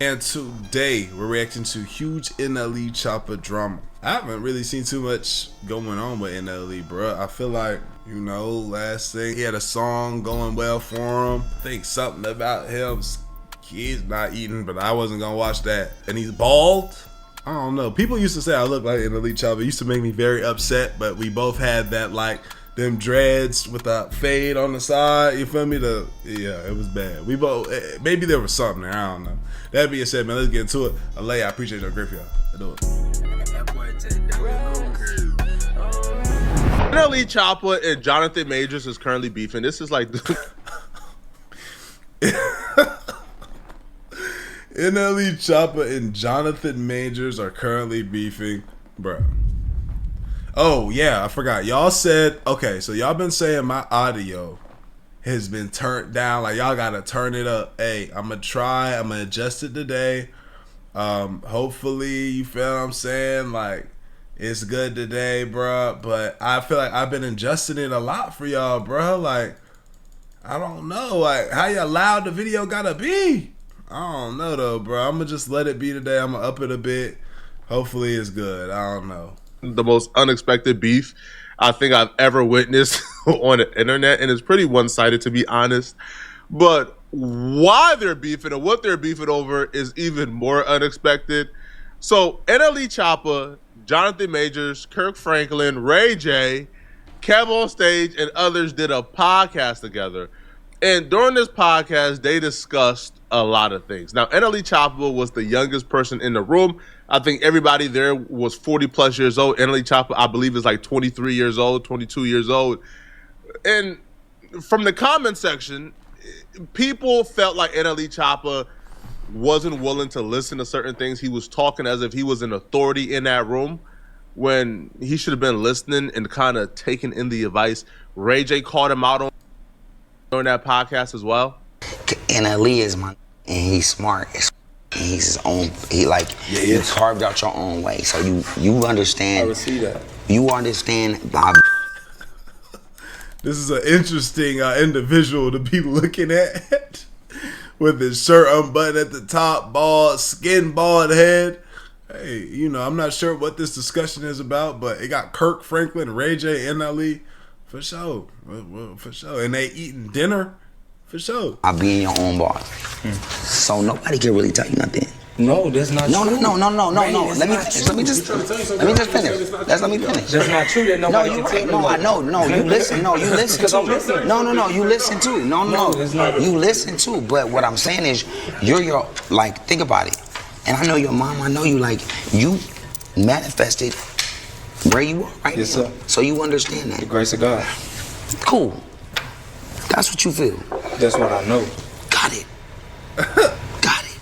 And today we're reacting to huge NLE Choppa drama. I haven't really seen too much going on with NLE, bro. I feel like, last thing he had a song going well for him. I think something about him, kids not eating, but I wasn't gonna watch that. And he's bald. I don't know. People used to say I look like NLE Choppa. It used to make me very upset, but we both had that them dreads with a fade on the side. You feel me? Yeah, it was bad. We both, maybe there was something there. I don't know. That being said, man, let's get into it. Alay, I appreciate your grief, y'all. I do it. NLE Choppa and Jonathan Majors is currently beefing. This is like NLE Choppa and Jonathan Majors are currently beefing, bro. Oh yeah, I forgot. Y'all said, okay, so y'all been saying my audio has been turned down. Like, y'all gotta turn it up. Hey, I'm gonna adjust it today. Hopefully, you feel what I'm saying? Like, it's good today, bro. But I feel like I've been adjusting it a lot for y'all, bro. Like, I don't know, like, how you loud the video gotta be. I don't know though, bro. I'm gonna just let it be today. I'm gonna up it a bit. Hopefully it's good. I don't know. The most unexpected beef I think I've ever witnessed on the internet, and it's pretty one-sided, to be honest. But why they're beefing and what they're beefing over is even more unexpected. So NLE Choppa, Jonathan Majors, Kirk Franklin, Ray J, Kev on Stage, and others did a podcast together. And during this podcast, they discussed a lot of things. Now, NLE Choppa was the youngest person in the room. I think everybody there was 40 plus years old. NLE Choppa, I believe, is like 23 years old, 22 years old. And from the comment section, people felt like NLE Choppa wasn't willing to listen to certain things. He was talking as if he was an authority in that room when he should have been listening and kind of taking in the advice. Ray J called him out on that podcast as well. NLE is and he's smart. He's his own. You carved out your own way, so you understand. I would see that. You understand. This is an interesting individual to be looking at, with his shirt unbuttoned at the top, bald, skin bald head. Hey, I'm not sure what this discussion is about, but it got Kirk Franklin, Ray J, NLE, for sure, for sure, and they eating dinner. For sure. I'll be in your own boss. So nobody can really tell you nothing. No, that's not true. No. Let me just finish. Let me finish. That's not true. That nobody you're can right. tell me. No, you listen. No, you listen Because I'm too. listening. No, you listen too. No, that's not. you listen too. But what I'm saying is, think about it. And I know your mom. I know you. You manifested where you are right Yes, now. sir. So you understand that. The grace of God. Cool. That's what you feel. That's what I know. Got it. Got it.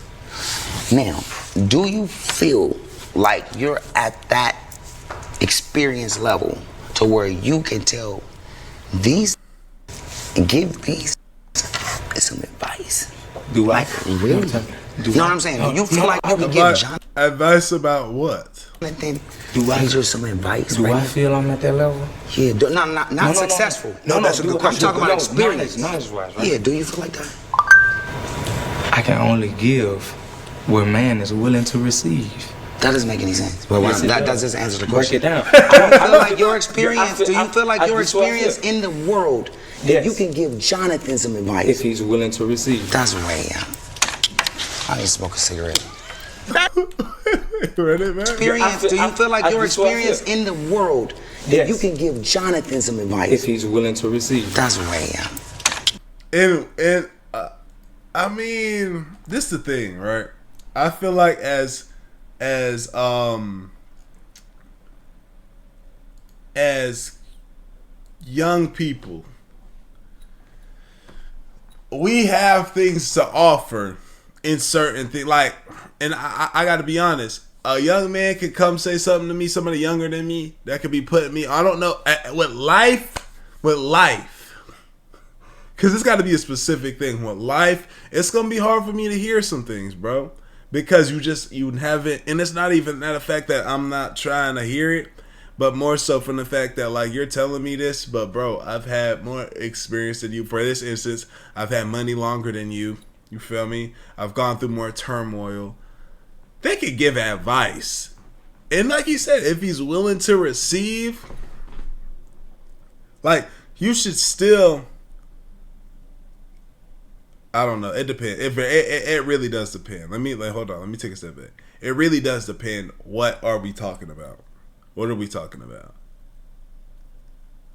Now, do you feel like you're at that experience level to where you can tell give these some advice? Do I? Really? You know what I'm saying? You feel like you can give Jonathan Advice about what? Majors some advice? Do I feel I'm at that level? Yeah, not successful. No, That's a good question. I'm talking about experience. Knowledge-wise, right? Yeah, do you feel like that? I can only give where man is willing to receive. That doesn't make any sense. But Yes, it that does. doesn't answer the Break question. it down. I feel like your experience. Do you feel like your that's what I feel. experience in the world that Yes. you can give Jonathan some advice? If he's willing to receive. That's way out. I need to smoke a cigarette. Ready, man? Experience. Do you feel like your that's what I experience feel. in the world that Yes. you can give Jonathan some advice? If he's willing to receive. That's way out. And I mean, this is the thing, right? I feel like as young people, we have things to offer in certain things. And I got to be honest. A young man could come say something to me, somebody younger than me, that could be putting me, I don't know, with life. Because it's got to be a specific thing. With life, it's going to be hard for me to hear some things, bro. Because you haven't, and it's not even that the fact that I'm not trying to hear it, but more so from the fact that, like, you're telling me this, but bro, I've had more experience than you. For this instance, I've had money longer than you. You feel me? I've gone through more turmoil. They could give advice. And like he said, if he's willing to receive, like, you should still, I don't know. It depends. It really does depend. Hold on. Let me take a step back. It really does depend. What are we talking about? What are we talking about?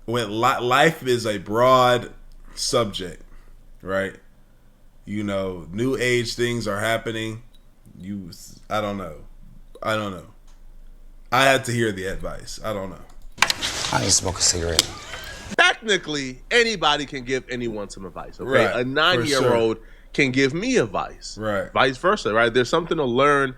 When life is a broad subject, right? You know, new age things are happening. I don't know. I had to hear the advice. I don't know. I need to smoke a cigarette. Technically, anybody can give anyone some advice. Okay, Right, a 9-year-old can give me advice. Right. Vice versa. Right. There's something to learn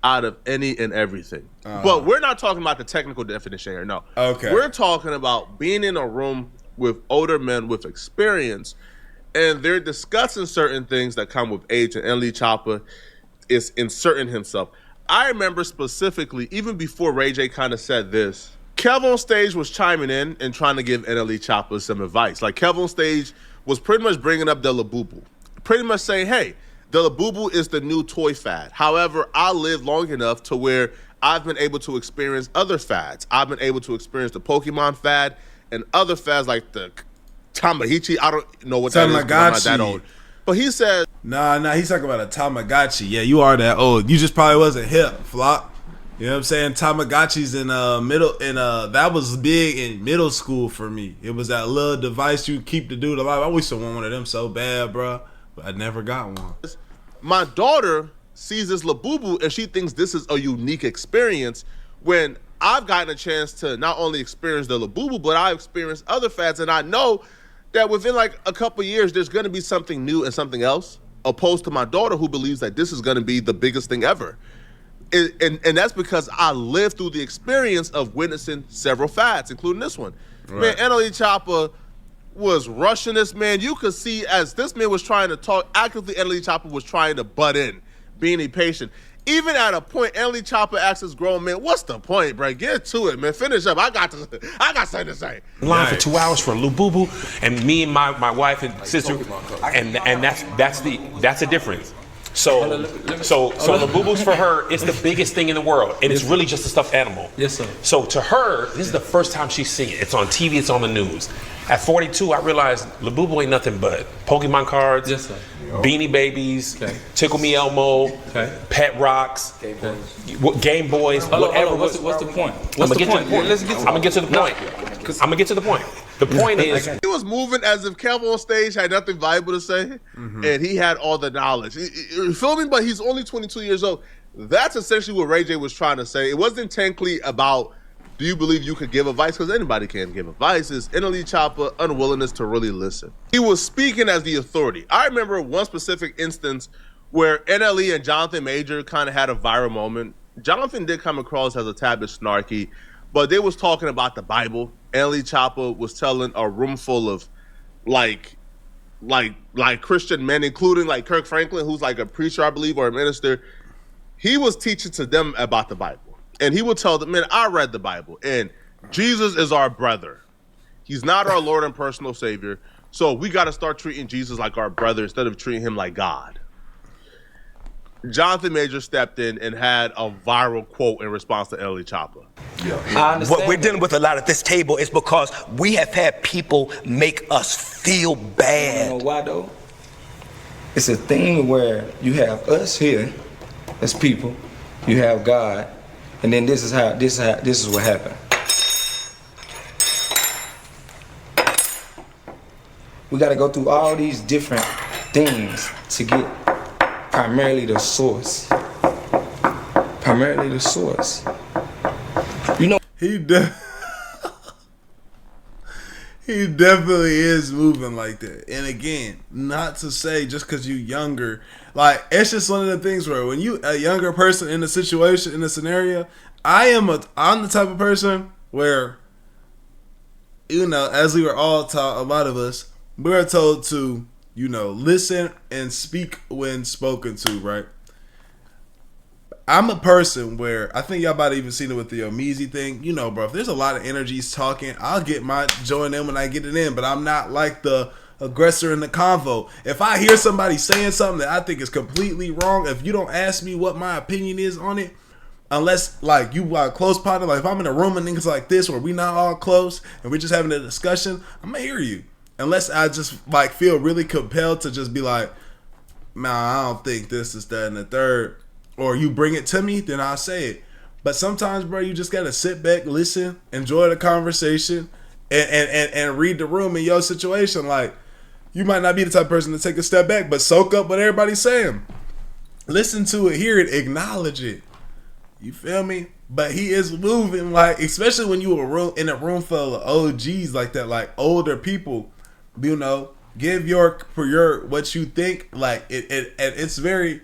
out of any and everything. But we're not talking about the technical definition here. No. Okay. We're talking about being in a room with older men with experience, and they're discussing certain things that come with age. And NLE Choppa is inserting himself. I remember specifically, even before Ray J kind of said this, Kev on stage was chiming in and trying to give NLE Choppa some advice. Like, Kev on stage was pretty much bringing up the Labubu. Pretty much saying, hey, the Labubu is the new toy fad. However, I lived long enough to where I've been able to experience other fads. I've been able to experience the Pokemon fad and other fads like the Tamagotchi. I don't know what that is, 'cause I'm not that old. But he said, Nah, he's talking about a Tamagotchi. Yeah, you are that old. You just probably wasn't hip, Flock. You know what I'm saying? Tamagotchis that was big in middle school for me. It was that little device you keep the dude alive. I wish to want one of them so bad, bro. But I never got one. my daughter sees this Labubu and she thinks this is a unique experience when I've gotten a chance to not only experience the Labubu, but I've experienced other fads, and I know that within like a couple years, there's going to be something new and something else, opposed to my daughter who believes that this is going to be the biggest thing ever. And that's because I lived through the experience of witnessing several fads, including this one. Right. Man, NLE Choppa was rushing this man. You could see as this man was trying to talk, actively NLE Choppa was trying to butt in, being impatient. Even at a point, NLE Choppa asks this grown man, "What's the point, bro? Get to it, man. Finish up. I got something to say." Line for 2 hours for a Labubu, and me and my wife and sister, and that's the difference. So Labubu's for her, it's the biggest thing in the world, and it's really just a stuffed animal. Yes, sir. So to her, this is the first time she's seen it. It's on TV, it's on the news. At 42, I realized Labubu ain't nothing but Pokemon cards, yes, sir. Beanie Babies, okay. Tickle Me Elmo, okay. Pet Rocks, Game Boys, whatever. What's the point? I'm gonna get to the point. I'm gonna get to the point. The point is, he was moving as if Kev on stage had nothing valuable to say, and he had all the knowledge. You feel me? But he's only 22 years old. That's essentially what Ray J was trying to say. It wasn't technically about, do you believe you could give advice? Because anybody can give advice. It's NLE Choppa unwillingness to really listen. He was speaking as the authority. I remember one specific instance where NLE and Jonathan Major kind of had a viral moment. Jonathan did come across as a tad bit snarky, but they was talking about the Bible. NLE Choppa was telling a room full of like Christian men, including like Kirk Franklin, who's like a preacher, I believe, or a minister. He was teaching to them about the Bible. And he would tell them, man, I read the Bible, and Jesus is our brother. He's not our Lord and personal Savior. So we got to start treating Jesus like our brother instead of treating him like God. Jonathan Major stepped in and had a viral quote in response to NLE Choppa. What we're dealing with a lot at this table is because we have had people make us feel bad. You know why though? It's a thing where you have us here as people, you have God, and then this is what happened. We got to go through all these different things to get primarily the source. Primarily the source. You know, he definitely is moving like that. And again, not to say just because you younger, like it's just one of the things where when you a younger person in a situation, in a scenario, I'm the type of person where, you know, as we were all taught, a lot of us, we were told to, you know, listen and speak when spoken to, right? I'm a person where I think y'all about to even seen it with the Omeezy thing. You know, bro, if there's a lot of energies talking, I'll get my join in when I get it in, but I'm not like the aggressor in the convo. If I hear somebody saying something that I think is completely wrong, if you don't ask me what my opinion is on it, unless like you are close partner, like if I'm in a room and things like this where we not all close and we're just having a discussion, I'm gonna hear you. Unless I just like feel really compelled to just be like, man, I don't think this is that and the third, or you bring it to me, then I'll say it. But sometimes, bro, you just gotta sit back, listen, enjoy the conversation, and read the room in your situation. Like, you might not be the type of person to take a step back, but soak up what everybody's saying. Listen to it, hear it, acknowledge it. You feel me? But he is moving, like, especially when you are in a room full of OGs like that, like older people, you know, give your what you think. Like it's very,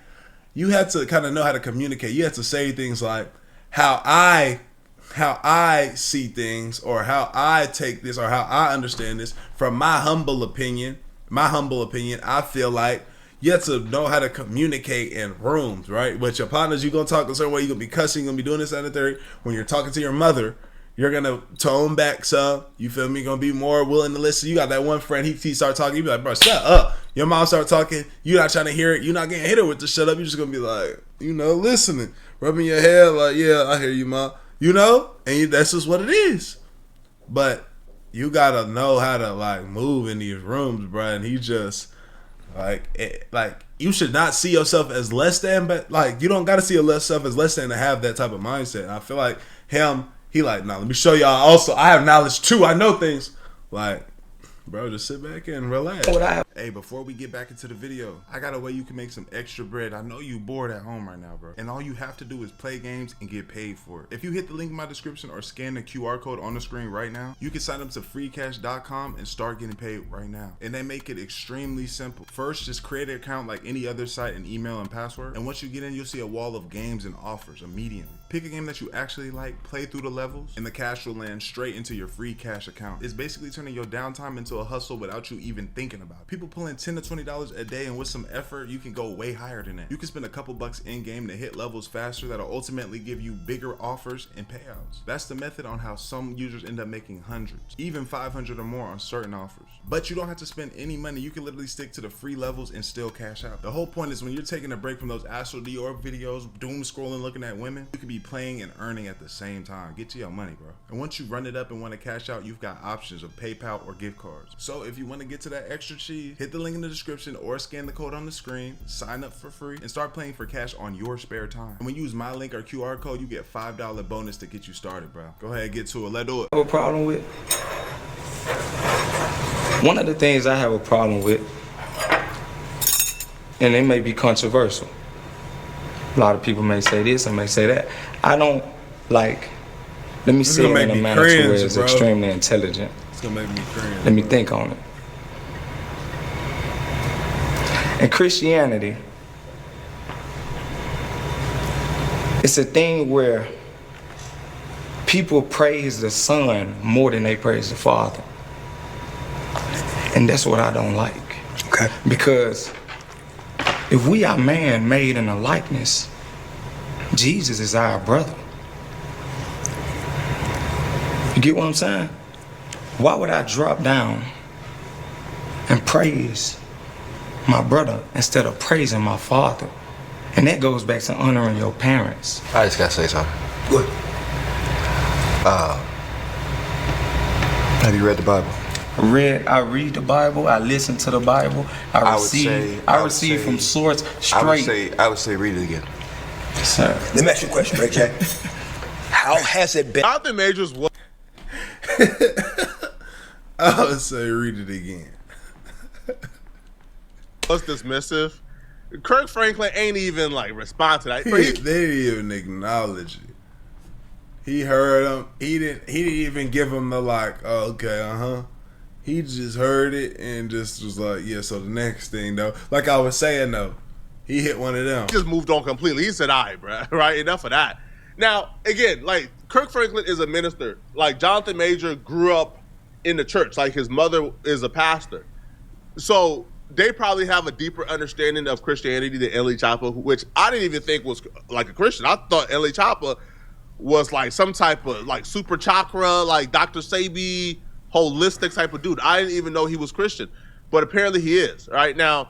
you have to kind of know how to communicate. You have to say things like how I see things, or how I take this, or how I understand this from my humble opinion. I feel like you have to know how to communicate in rooms, right? With your partners, you're going to talk a certain way. You're going to be cussing. You're going to be doing this, that, and the third. When you're talking to your mother, you're going to tone back some. You feel me? You're going to be more willing to listen. You got that one friend, he start talking. You be like, bro, shut up. Your mom start talking. You're not trying to hear it. You're not getting hit her with the shut up. You're just going to be like, you know, listening. Rubbing your head like, yeah, I hear you, mom. You know? And that's just what it is. But you got to know how to, like, move in these rooms, bro. And he just... Like you should not see yourself as less than, but like you don't gotta see yourself as less than to have that type of mindset. And I feel like he like, nah, let me show y'all also I have knowledge too. I know things. Like, bro, just sit back and relax. Hey, before we get back into the video, I got a way you can make some extra bread. I know you bored at home right now, bro. And all you have to do is play games and get paid for it. If you hit the link in my description or scan the QR code on the screen right now, you can sign up to freecash.com and start getting paid right now. And they make it extremely simple. First, just create an account like any other site and email and password. And once you get in, you'll see a wall of games and offers immediately. Pick a game that you actually like, play through the levels, and the cash will land straight into your free cash account. It's basically turning your downtime into a hustle without you even thinking about it. People pulling $10 to $20 a day, and with some effort, you can go way higher than that. You can spend a couple bucks in game to hit levels faster that'll ultimately give you bigger offers and payouts. That's the method on how some users end up making hundreds, even 500 or more on certain offers. But you don't have to spend any money. You can literally stick to the free levels and still cash out. The whole point is when you're taking a break from those Astral Dior videos, doom scrolling, looking at women, you can be playing and earning at the same time. Get to your money, bro. And once you run it up and want to cash out, you've got options of PayPal or gift cards. So if you want to get to that extra cheese, hit the link in the description or scan the code on the screen, sign up for free, and start playing for cash on your spare time. And when you use my link or QR code, you get $5 bonus to get you started, bro. Go ahead, get to it. Let's do it. I have a problem with. One of the things I have a problem with, and it may be controversial. A lot of people may say this and may say that. I don't like. Let me say it in a manner to where it's extremely intelligent. It's gonna make me cringe. Let me think on it. In Christianity, it's a thing where people praise the Son more than they praise the Father. And that's what I don't like. Okay. Because if we are man made in a likeness, Jesus is our brother. You get what I'm saying? Why would I drop down and praise my brother instead of praising my father? And that goes back to honoring your parents. I just gotta say something. Good. Have you read the Bible? I read the Bible. I listen to the Bible. I receive from source straight. I would say read it again. Sir. Let me ask you a question, Ray J. How has it been? Jonathan Majors was I would say read it again. dismissive. Kirk Franklin ain't even like respond to that. They didn't even acknowledge it. He heard him. He didn't even give him the like, oh, okay, He just heard it and just was like, yeah, so the next thing though, like I was saying though, he hit one of them. He just moved on completely. He said, all right, bro, right? Enough of that. Now, again, like Kirk Franklin is a minister. Like Jonathan Major grew up in the church. Like his mother is a pastor. So they probably have a deeper understanding of Christianity than NLE Choppa, which I didn't even think was like a Christian. I thought NLE Choppa was like some type of like super chakra, like Dr. Sebi, holistic type of dude. I didn't even know he was Christian. but apparently he is. Right now,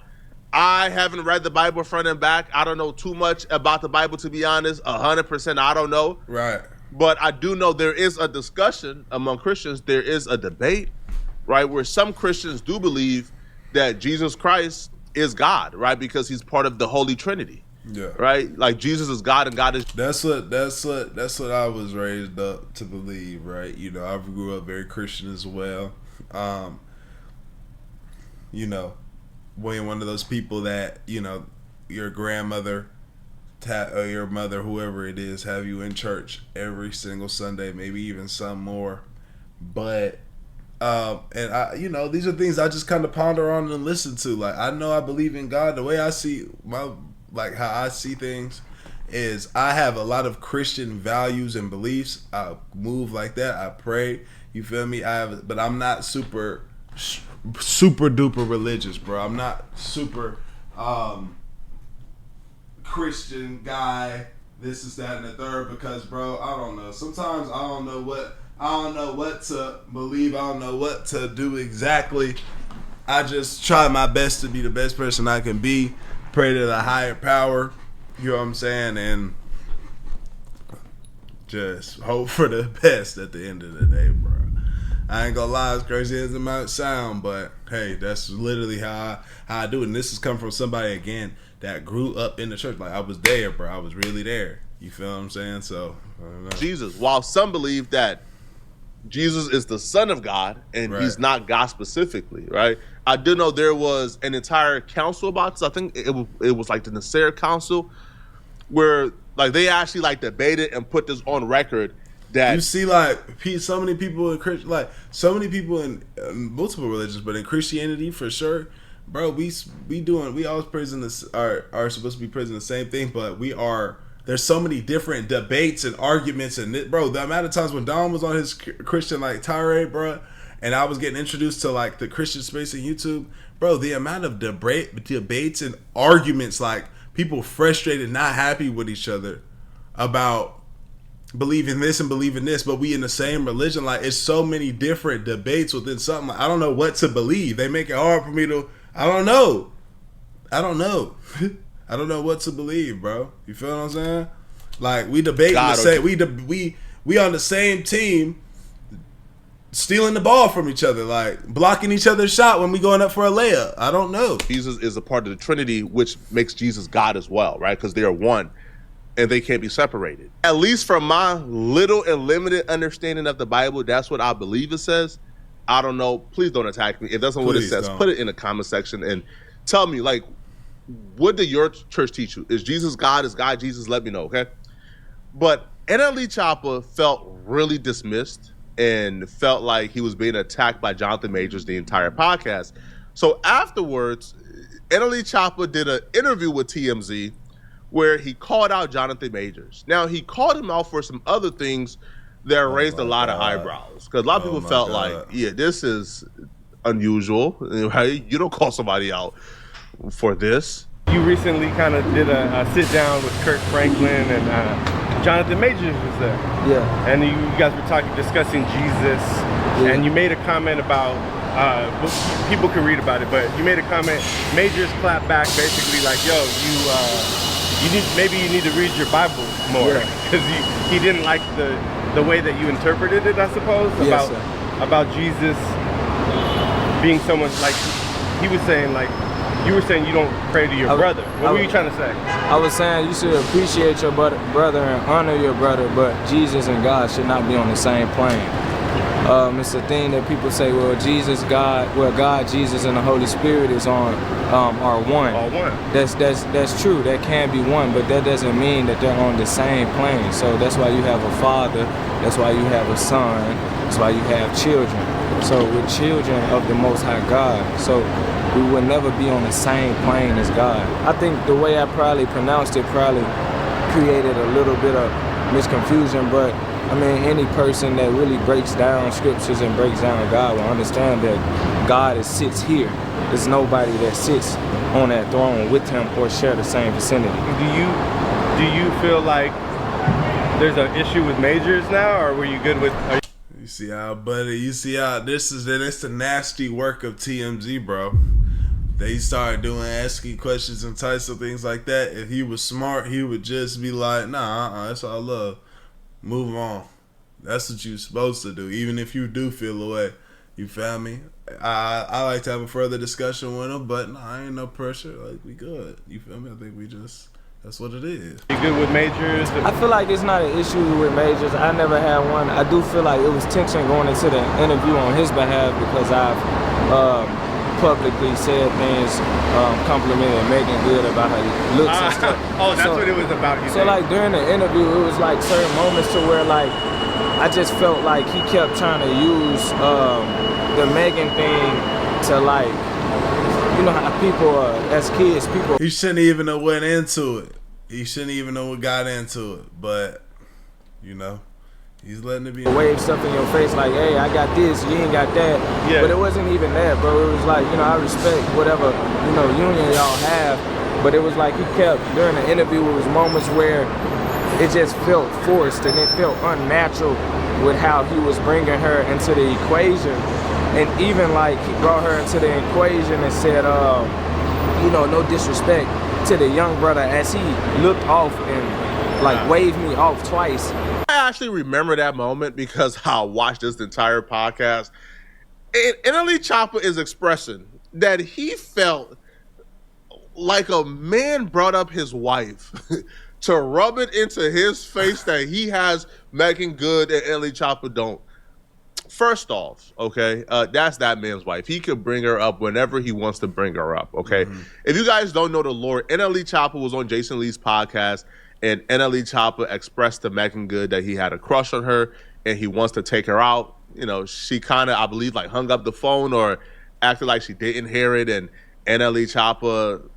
I haven't read the Bible front and back. I don't know too much about the Bible, to be honest. 100%, I don't know. Right. But I do know there is a discussion among Christians. There is a debate, right, where some Christians do believe that Jesus Christ is God, right, because he's part of the Holy Trinity. Yeah. Right? Like Jesus is God and God is. That's what I was raised up to believe, right? You know, I grew up very Christian as well. You know, being one of those people that, you know, your grandmother or your mother, whoever it is, have you in church every single Sunday, maybe even some more. But and I, you know, these are things I just kind of ponder on and listen to. Like, I know I believe in God. The way I see how I see things is I have a lot of Christian values and beliefs. I move like that. I pray. You feel me? But I'm not super duper religious, bro. I'm not super Christian guy. This is that and the third, because, bro, I don't know. Sometimes I don't know what to believe. I don't know what to do exactly. I just try my best to be the best person I can be. Pray to the higher power. You know what I'm saying? And just hope for the best at the end of the day, bro. I ain't gonna lie, as crazy as it might sound, but hey, that's literally how I do it. And this has come from somebody, again, that grew up in the church. Like, I was there, bro. I was really there. You feel what I'm saying? So, I don't know. Jesus. While some believe that Jesus is the Son of God and he's not God specifically, right? I do know there was an entire council about this. I think it was like the Nicene Council, where like they actually like debated and put this on record. That you see, like, so many people in Christian, like so many people in multiple religions, but in Christianity for sure, bro. We always praising this are supposed to be praising the same thing, but there's so many different debates and arguments, and bro, the amount of times when Don was on his Christian like tirade, bro, and I was getting introduced to like the Christian space on YouTube, bro, the amount of debates and arguments, like people frustrated, not happy with each other about believing this and believing this, but we in the same religion. Like, it's so many different debates within something. Like, I don't know what to believe. They make it hard for me to. I don't know. I don't know what to believe, bro. You feel what I'm saying? Like, we debating the same. We on the same team, stealing the ball from each other, like blocking each other's shot when we going up for a layup. I don't know. Jesus is a part of the Trinity, which makes Jesus God as well, right? Because they are one. And they can't be separated. At least from my little and limited understanding of the Bible, that's what I believe it says. I don't know. Please don't attack me. If that's not what it says, put it in the comment section and tell me, like, what did your church teach you? Is Jesus God? Is God Jesus? Let me know, okay? But NLE Choppa felt really dismissed and felt like he was being attacked by Jonathan Majors the entire podcast. So afterwards, NLE Choppa did an interview with TMZ where he called out Jonathan Majors. Now, he called him out for some other things that raised a lot of eyebrows. Because a lot of people felt like, yeah, this is unusual. Right? You don't call somebody out for this. You recently kind of did a sit down with Kirk Franklin and Jonathan Majors was there. Yeah. And you guys were discussing Jesus. Yeah. And you made a comment about, people can read about it, but you made a comment, Majors clapped back basically like, yo, maybe you need to read your Bible more, because he didn't like the way that you interpreted it, I suppose, about Jesus being someone, like he was saying, like you were saying you don't pray to your brother. What were you trying to say? I was saying you should appreciate your brother and honor your brother, but Jesus and God should not be on the same plane. It's a thing that people say, well, God, Jesus, and the Holy Spirit is are one. All one. That's true. That can be one, but that doesn't mean that they're on the same plane. So that's why you have a father. That's why you have a son. That's why you have children. So we're children of the Most High God. So we will never be on the same plane as God. I think the way I probably pronounced it probably created a little bit of misconfusion, but I mean, any person that really breaks down scriptures and breaks down God will understand that God sits here. There's nobody that sits on that throne with him or share the same vicinity. Do you feel like there's an issue with Majors now, or were you good with? You see how, buddy? You see how it's the nasty work of TMZ, bro. They started asking questions and types of things like that. If he was smart, he would just be like, nah, that's all love. Move on. That's what you're supposed to do, even if you do feel away. You feel me? I like to have a further discussion with him, but I ain't no pressure. Like, we good. You feel me? I think we just, that's what it is. You good with majors? I feel like it's not an issue with majors. I never had one. I do feel like it was tension going into the interview on his behalf because I've publicly said things, complimented Megan Good about her looks and stuff. Oh, that's what it was about. So like during the interview, it was like certain moments to where like I just felt like he kept trying to use the Megan thing to like, you know how people as kids, people. He shouldn't even have went into it. He shouldn't even have got into it. But, you know, he's letting it be. Wave stuff in your face like, hey, I got this, you ain't got that. Yeah. But it wasn't even that, bro. It was like, you know, I respect whatever, you know, union y'all have. But it was like he kept, during the interview, it was moments where it just felt forced and it felt unnatural with how he was bringing her into the equation. And even like he brought her into the equation and said, you know, no disrespect to the young brother as he looked off and like waved me off twice. I actually remember that moment because I watched this entire podcast. And NLE Choppa is expressing that he felt like a man brought up his wife to rub it into his face that he has Megan Good and NLE Choppa don't. First off, okay, that's that man's wife. He could bring her up whenever he wants to bring her up, okay? Mm-hmm. If you guys don't know the lore, NLE Choppa was on Jason Lee's podcast, and NLE Choppa expressed to Megan Good that he had a crush on her, and he wants to take her out. You know, she kind of, I believe, like hung up the phone or acted like she didn't hear it, and NLE Choppa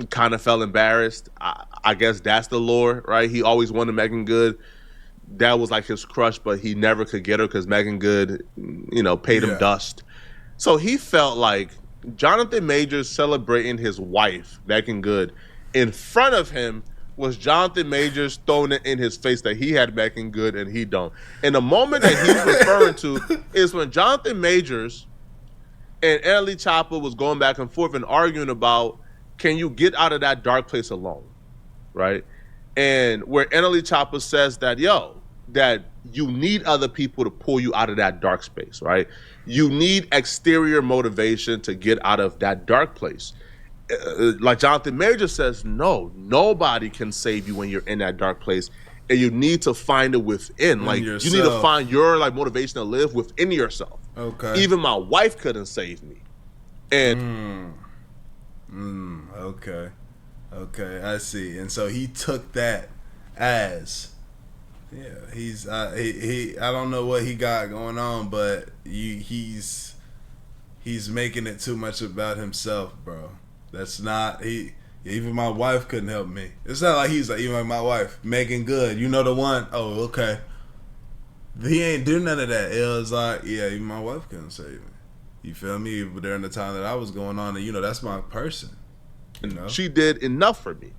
kind of felt embarrassed. I guess that's the lore, right? He always wanted Megan Good. That was like his crush, but he never could get her because Megan Good, you know, paid him dust. So he felt like Jonathan Majors celebrating his wife, Megan Good, in front of him was Jonathan Majors throwing it in his face that he had Megan Good and he don't. And the moment that he's referring to is when Jonathan Majors and NLE Choppa was going back and forth and arguing about, can you get out of that dark place alone, right? And where NLE Choppa says that, that you need other people to pull you out of that dark space, right? You need exterior motivation to get out of that dark place. Like Jonathan Major says, no, nobody can save you when you're in that dark place. And you need to find it within. Like, you need to find your like motivation to live within yourself. Okay. Even my wife couldn't save me. And Okay, I see. And so he took that as, he's he I don't know what he got going on, but he's making it too much about himself, bro. That's not even my wife couldn't help me. It's not like he's like, even like my wife, Megan Good, you know the one. Oh, okay. He ain't do none of that. It was like, even my wife couldn't save me. You feel me? But during the time that I was going on, and you know, that's my person. You know? She did enough for me.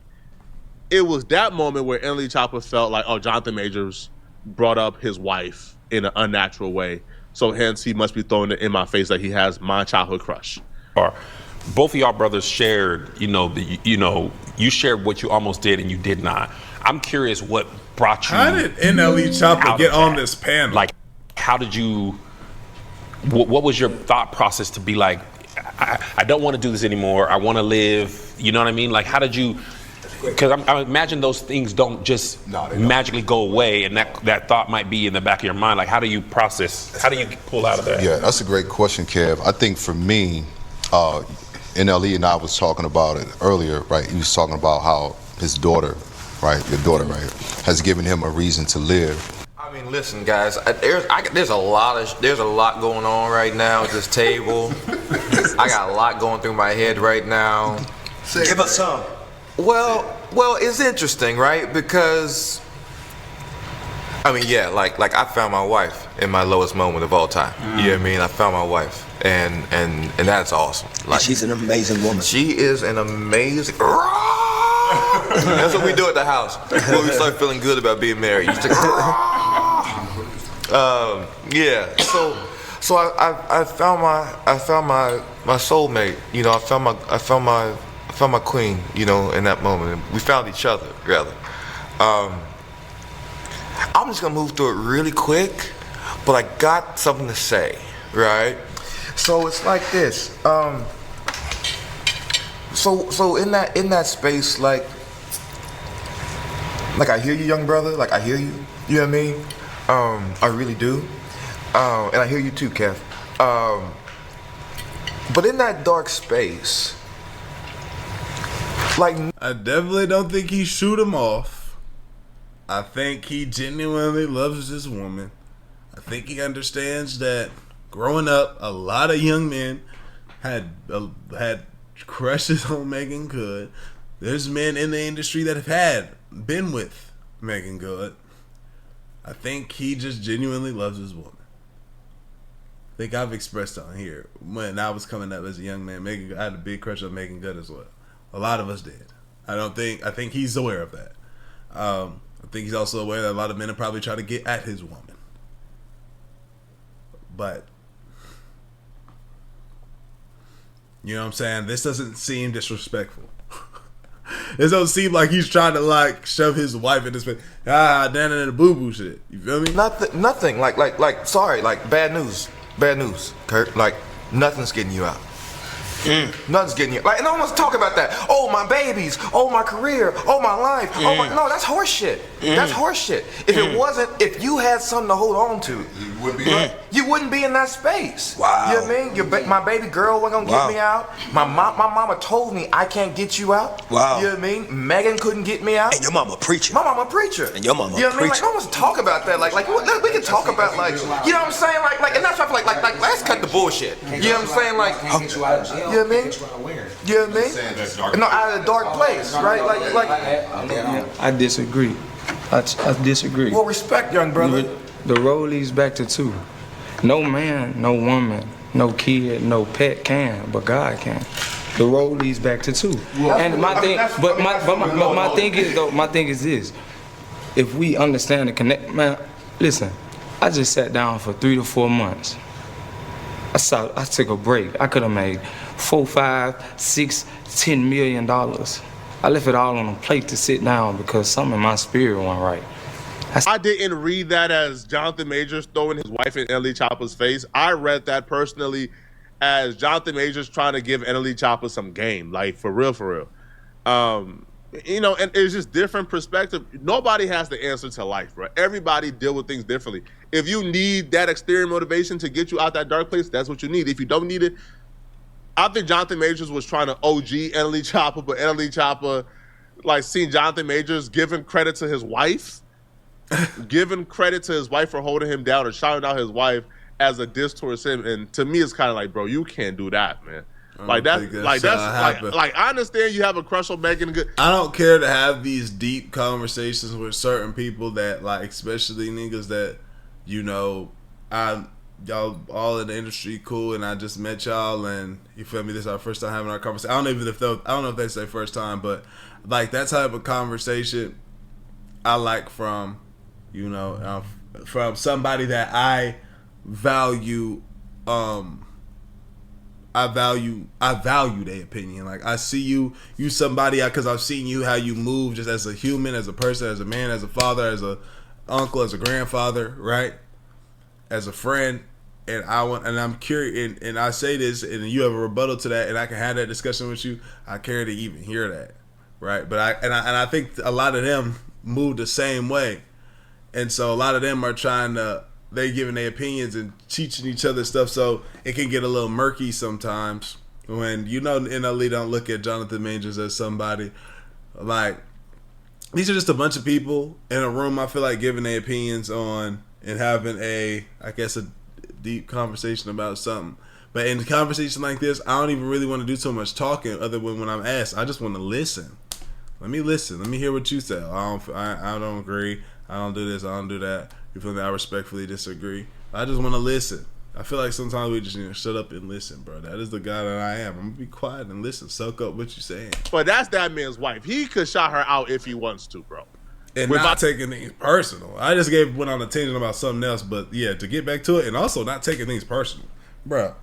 It was that moment where NLE Choppa felt like, oh, Jonathan Majors brought up his wife in an unnatural way, so hence he must be throwing it in my face that he has my childhood crush. Both of y'all brothers shared, you shared what you almost did and you did not. I'm curious what brought you. How did NLE Choppa get on this panel? Like, how did you? What was your thought process to be like, I don't want to do this anymore. I want to live. You know what I mean? Like, how did you? Because I imagine those things don't just magically go away, and that thought might be in the back of your mind. Like, how do you process? How do you pull out of that? Yeah, that's a great question, Kev. I think for me, NLE and I was talking about it earlier, right? He was talking about how his daughter, right, your daughter, right, has given him a reason to live. I mean, listen, guys. There's a lot going on right now at this table. I got a lot going through my head right now. Give us some. Well, it's interesting, right? Because I mean, like I found my wife in my lowest moment of all time. You know what I mean? I found my wife, and that's awesome. Like, she's an amazing woman. She is an amazing. That's what we do at the house when we start feeling good about being married. You just Yeah. So I found my soulmate. You know, I found my queen. You know, in that moment, and we found each other rather. I'm just gonna move through it really quick, but I got something to say, right? So it's like this. So in that space, like I hear you, young brother. Like I hear you. You know what I mean? I really do. And I hear you too, Kev. But in that dark space, like I definitely don't think he shoot him off. I think he genuinely loves this woman. I think he understands that growing up, a lot of young men had crushes on Megan Good. There's men in the industry that have been with Megan Good. I think he just genuinely loves his woman. I think I've expressed on here when I was coming up as a young man. I had a big crush on Megan Good as well. A lot of us did. I think he's aware of that. I think he's also aware that a lot of men are probably trying to get at his woman. But you know what I'm saying? This doesn't seem disrespectful. It doesn't seem like he's trying to like shove his wife in his face. Dan and the boo boo shit. You feel me? Nothing. Like. Sorry. Like bad news, Kurt. Like nothing's getting you out. Nothing's getting you. Like, and I don't want to talk about that. Oh, my babies. Oh, my career. Oh, my life. Oh, my. No, that's horse shit. That's horse shit. If it wasn't, if you had something to hold on to, you wouldn't be in that space. Wow. You know what I mean? My baby girl wasn't gonna get me out. My mama told me I can't get you out. Wow. You know what I mean? Megan couldn't get me out. And your mama preacher. My mama preacher. And your mama you know what I mean? preacher. Like, I want to talk about that. Like we can talk about like, you know what I'm saying? Like, and that's why I feel like let's cut the bullshit. You know what I'm saying? Like, you know what I mean? You know what I mean? No, out of a dark place, right? Like. I disagree. I disagree. Well, respect, young brother. The role leads back to two. No man, no woman, no kid, no pet can, but God can. The role leads back to two. And my thing is this. If we understand the connect, man, listen, I just sat down for 3 to 4 months. I took a break. I could have made $4, $5, $6, $10 million. I left it all on a plate to sit down because something in my spirit wasn't right. I didn't read that as Jonathan Majors throwing his wife in NLE Choppa's face. I read that personally as Jonathan Majors trying to give NLE Choppa some game, like for real. You know, and it's just different perspective. Nobody has the answer to life, bro. Everybody deal with things differently. If you need that exterior motivation to get you out that dark place, that's what you need. If you don't need it, I think Jonathan Majors was trying to OG NLE Choppa, but NLE Choppa, like, seeing Jonathan Majors giving credit to his wife, giving credit to his wife for holding him down or shouting out his wife as a diss towards him. And to me, it's kind of like, bro, you can't do that, man. Like I understand you have a crush on Megan Good. I don't care to have these deep conversations with certain people that, like, especially niggas that, you know, y'all all in the industry cool, and I just met y'all, and you feel me, this is our first time having our conversation. I don't know if they say first time, but like that type of conversation I like from, you know, from somebody that I value. I value their opinion. Like, I see you somebody, because I've seen you, how you move just as a human, as a person, as a man, as a father, as a uncle, as a grandfather, right? As a friend. And I'm curious, and I say this, and you have a rebuttal to that, and I can have that discussion with you. I care to even hear that, right? But I think a lot of them move the same way, and so a lot of them are they giving their opinions and teaching each other stuff, so it can get a little murky sometimes when, you know, NLE don't look at Jonathan Majors as somebody like, these are just a bunch of people in a room, I feel like, giving their opinions on and having a deep conversation about something. But in a conversation like this, I don't even really want to do so much talking other than when I'm asked. I just want to listen. Let me listen. Let me hear what you say. I don't agree. I don't do this. I don't do that. You feel me? I respectfully disagree. I just want to listen. I feel like sometimes we just need to shut up and listen, bro. That is the guy that I am. I'm going to be quiet and listen. Soak up what you're saying. But that's that man's wife. He could shout her out if he wants to, bro. And not taking things personal. I just went on a tangent about something else, but yeah, to get back to it, and also not taking things personal, bro.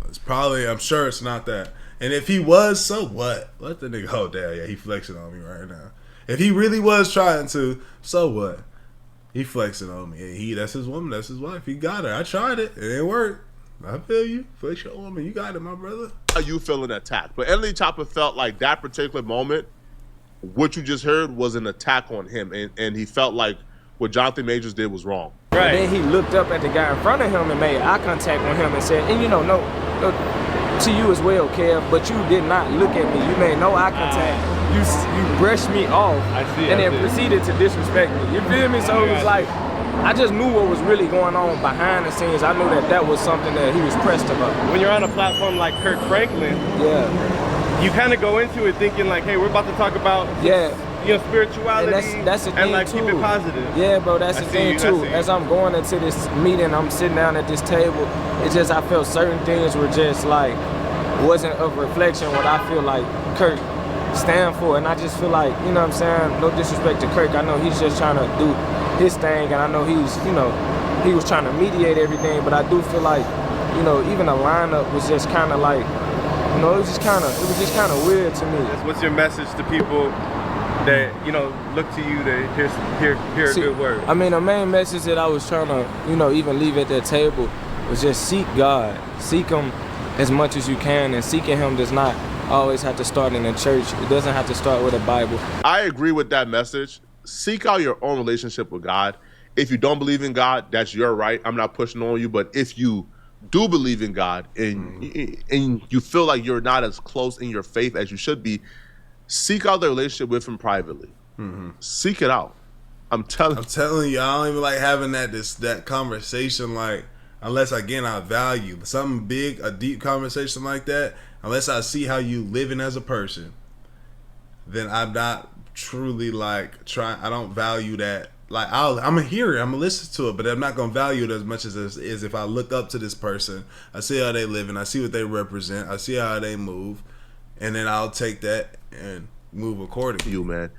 It's probably, I'm sure it's not that. And if he was, so what? Let the nigga, oh damn, yeah, he flexing on me right now. If he really was trying to, so what? He flexing on me. That's his woman, that's his wife. He got her. I tried it. It didn't work. I feel you. Flex your woman. You got it, my brother. How you feeling attacked? But NLE Choppa felt like that particular moment, what you just heard was an attack on him, and he felt like what Jonathan Majors did was wrong. Right. And then he looked up at the guy in front of him and made eye contact with him and said, and no, to you as well, Kev, but you did not look at me. You made no eye contact. You brushed me off and then proceeded to disrespect me. You feel me? So it was like, I just knew what was really going on behind the scenes. I knew that was something that he was pressed about. When you're on a platform like Kirk Franklin, you kind of go into it thinking like, hey, we're about to talk about spirituality and that's the thing and like too. Keep it positive. Yeah, bro, that's the thing too. As I'm going into this meeting, I'm sitting down at this table. It's just I felt certain things were just like wasn't of reflection what I feel like Kirk stand for, and I just feel like, you know what I'm saying, no disrespect to Kirk, I know he's just trying to do his thing, and I know he's, he was trying to mediate everything, but I do feel like, even the lineup was just kind of like, it was just kind of weird to me. What's your message to people that look to you to hear a good word? I mean, the main message that I was trying to even leave at that table was just seek God, seek Him as much as you can, and seeking Him does not always have to start in the church. It doesn't have to start with a Bible. I agree with that message. Seek out your own relationship with God. If you don't believe in God, that's your right. I'm not pushing on you, but if you do believe in God and you feel like you're not as close in your faith as you should be, seek out the relationship with Him privately. Seek it out. I'm telling you, I don't even like having that conversation, like, unless again I value something big, a deep conversation like that. Unless I see how you living as a person, then I'm not truly like trying. I don't value that. Like I'm gonna hear it, I'm gonna listen to it, but I'm not gonna value it as much as if I look up to this person. I see how they living, I see what they represent, I see how they move, and then I'll take that and move accordingly. You, man.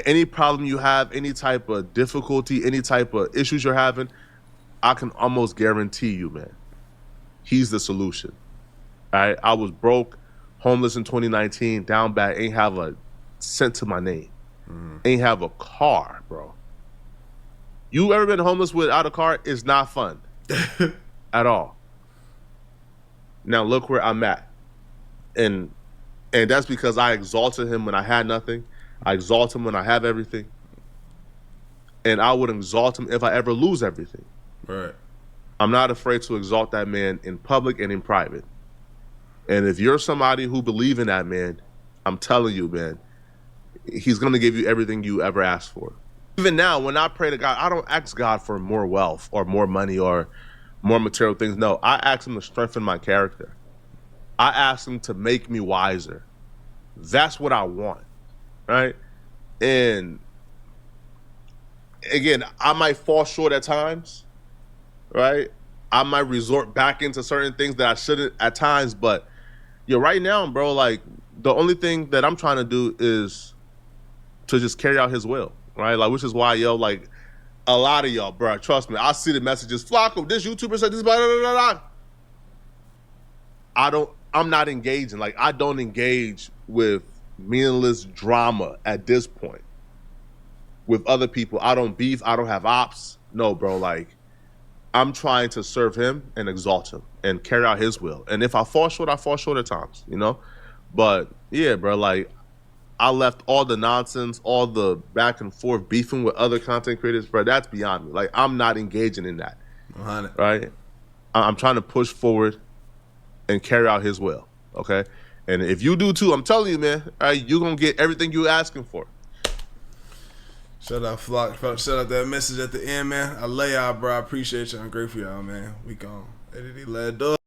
Any problem you have, any type of difficulty, any type of issues you're having, I can almost guarantee you, man, He's the solution. All right? I was broke, homeless in 2019, down bad, ain't have a cent to my name. Ain't have a car, bro. You ever been homeless without a car? It's not fun at all. Now look where I'm at. And that's because I exalted Him when I had nothing. I exalt Him when I have everything. And I would exalt Him if I ever lose everything. Right. I'm not afraid to exalt that man in public and in private. And if you're somebody who believe in that man, I'm telling you, man, He's going to give you everything you ever asked for. Even now, when I pray to God, I don't ask God for more wealth or more money or more material things. No, I ask Him to strengthen my character. I ask Him to make me wiser. That's what I want, right? And again, I might fall short at times, right? I might resort back into certain things that I shouldn't at times, but right now, bro, like, the only thing that I'm trying to do is to just carry out His will, right? Like, which is why, like, a lot of y'all, bro, trust me, I see the messages, Flocko, this YouTuber said this, blah, blah, blah, blah. I'm not engaging. Like, I don't engage with meaningless drama at this point with other people. I don't beef. I don't have ops. No, bro, like, I'm trying to serve Him and exalt Him and carry out His will. And if I fall short at times, But yeah, bro, like, I left all the nonsense, all the back and forth beefing with other content creators, bro. That's beyond me. Like, I'm not engaging in that, right? I'm trying to push forward and carry out His will, okay? And if you do too, I'm telling you, man, you're going to get everything you're asking for. Shout out Flock. Shout out that message at the end, man. I love y'all, bro. I appreciate y'all. I'm grateful for y'all, man. We gone. Let it